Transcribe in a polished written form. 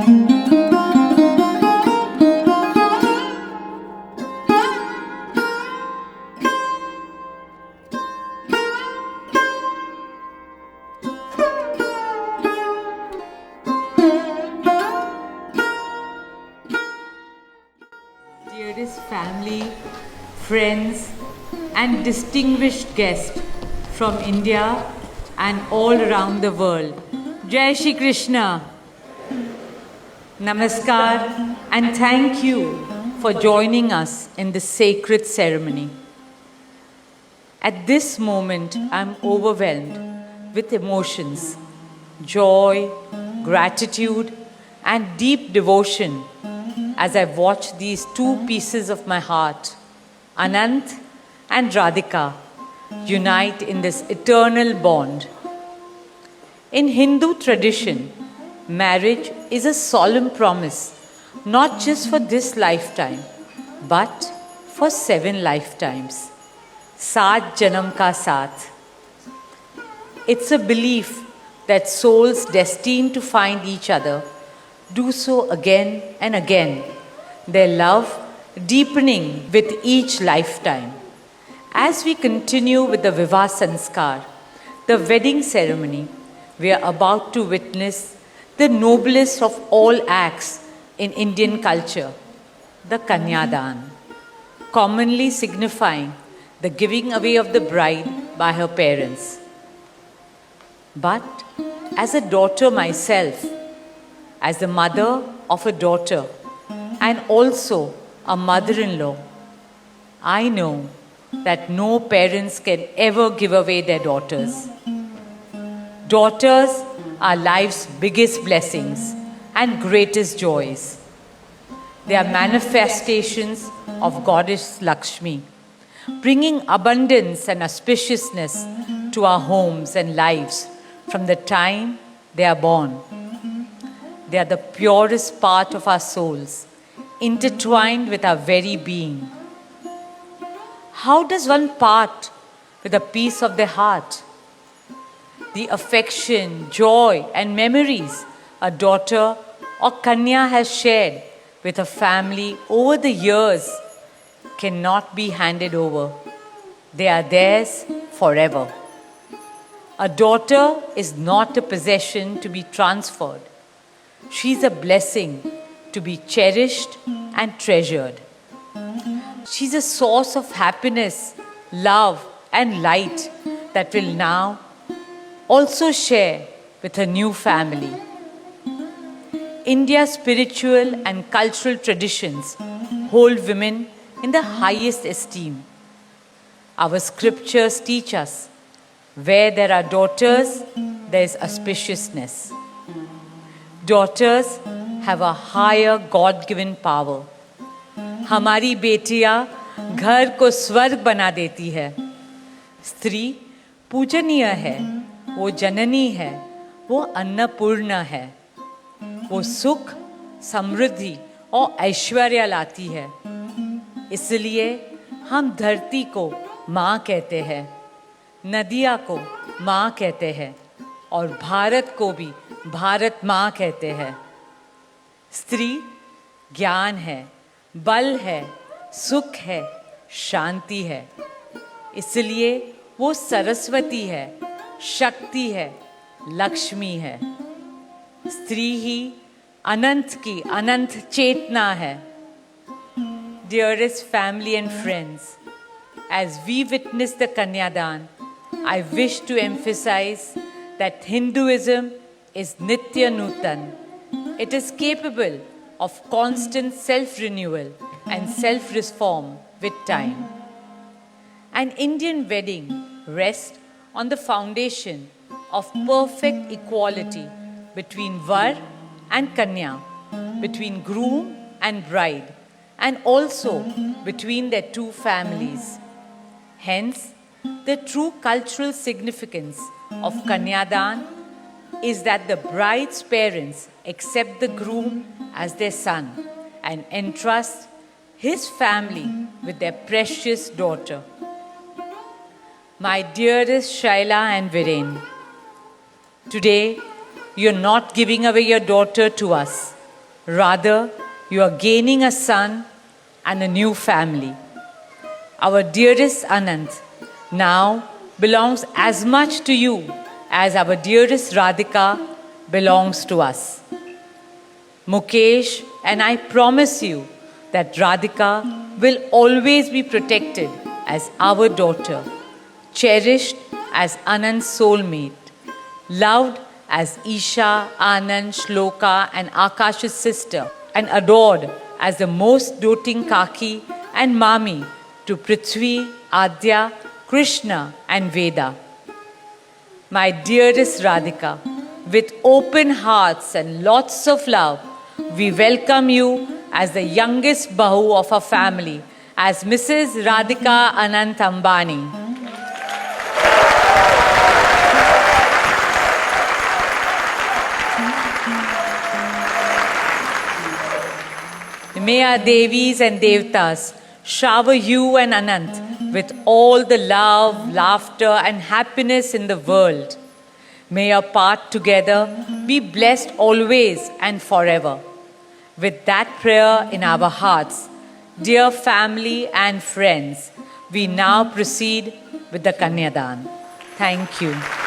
Dearest family, friends, and distinguished guests from India and all around the world. Jai Shri Krishna. Namaskar and thank you for joining us in this sacred ceremony. At this moment, I'm overwhelmed with emotions, joy, gratitude, and deep devotion as I watch these two pieces of my heart, Anant and Radhika, unite in this eternal bond. In Hindu tradition, marriage is a solemn promise, not just for this lifetime, but for 7 lifetimes. Saat Janam Ka Saath. It's a belief that souls destined to find each other do so again and again, their love deepening with each lifetime. As we continue with the Vivah Sanskar, the wedding ceremony, we are about to witness the noblest of all acts in Indian culture, the Kanyadan, commonly signifying the giving away of the bride by her parents. But as a daughter myself, as the mother of a daughter and also a mother-in-law, I know that no parents can ever give away their daughters. Daughters are life's biggest blessings and greatest joys. They are manifestations of Goddess Lakshmi, bringing abundance and auspiciousness to our homes and lives from the time they are born. They are the purest part of our souls, intertwined with our very being. How does one part with a piece of the heart? The affection, joy, and memories a daughter or Kanya has shared with her family over the years cannot be handed over. They are theirs forever. A daughter is not a possession to be transferred. She is a blessing to be cherished and treasured. She is a source of happiness, love, and light that will now also share with her new family. India's spiritual and cultural traditions hold women in the highest esteem. Our scriptures teach us where there are daughters, there is auspiciousness. Daughters have a higher God-given power. हमारी बेटियां घर को स्वर्ग बना देती है. स्त्री पूजनीय है, वो जननी है, वो अन्नपूर्णा है. वो सुख, समृद्धि और ऐश्वर्य लाती है. इसलिए हम धरती को माँ कहते हैं, नदियाँ को माँ कहते हैं और भारत को भी भारत माँ कहते हैं. स्त्री ज्ञान है, बल है, सुख है, शांति है. इसलिए वो सरस्वती है, शक्ति है, लक्ष्मी है. स्त्री ही अनंत की अनंत चेतना है. Dearest family and friends, as we witness the Kanyadan, I wish to emphasize that Hinduism is Nitya Nutan. It is capable of constant self-renewal and self-reform with time. An Indian wedding rests on the foundation of perfect equality between Var and Kanya, between groom and bride, and also between their two families. Hence, the true cultural significance of Kanyadan is that the bride's parents accept the groom as their son and entrust his family with their precious daughter. My dearest Shaila and Viren, today you're not giving away your daughter to us. Rather, you are gaining a son and a new family. Our dearest Anant now belongs as much to you as our dearest Radhika belongs to us. Mukesh and I promise you that Radhika will always be protected as our daughter, cherished as Anand's soulmate, loved as Isha, Anand, Shloka and Akash's sister, and adored as the most doting Kaki and Mami to Prithvi, Adya, Krishna and Veda. My dearest Radhika, with open hearts and lots of love, we welcome you as the youngest Bahu of our family, as Mrs. Radhika Anant Ambani. May our Devis and Devtas shower you and Anant with all the love, laughter and happiness in the world. May your path together be blessed always and forever. With that prayer in our hearts, dear family and friends, we now proceed with the Kanyadan. Thank you.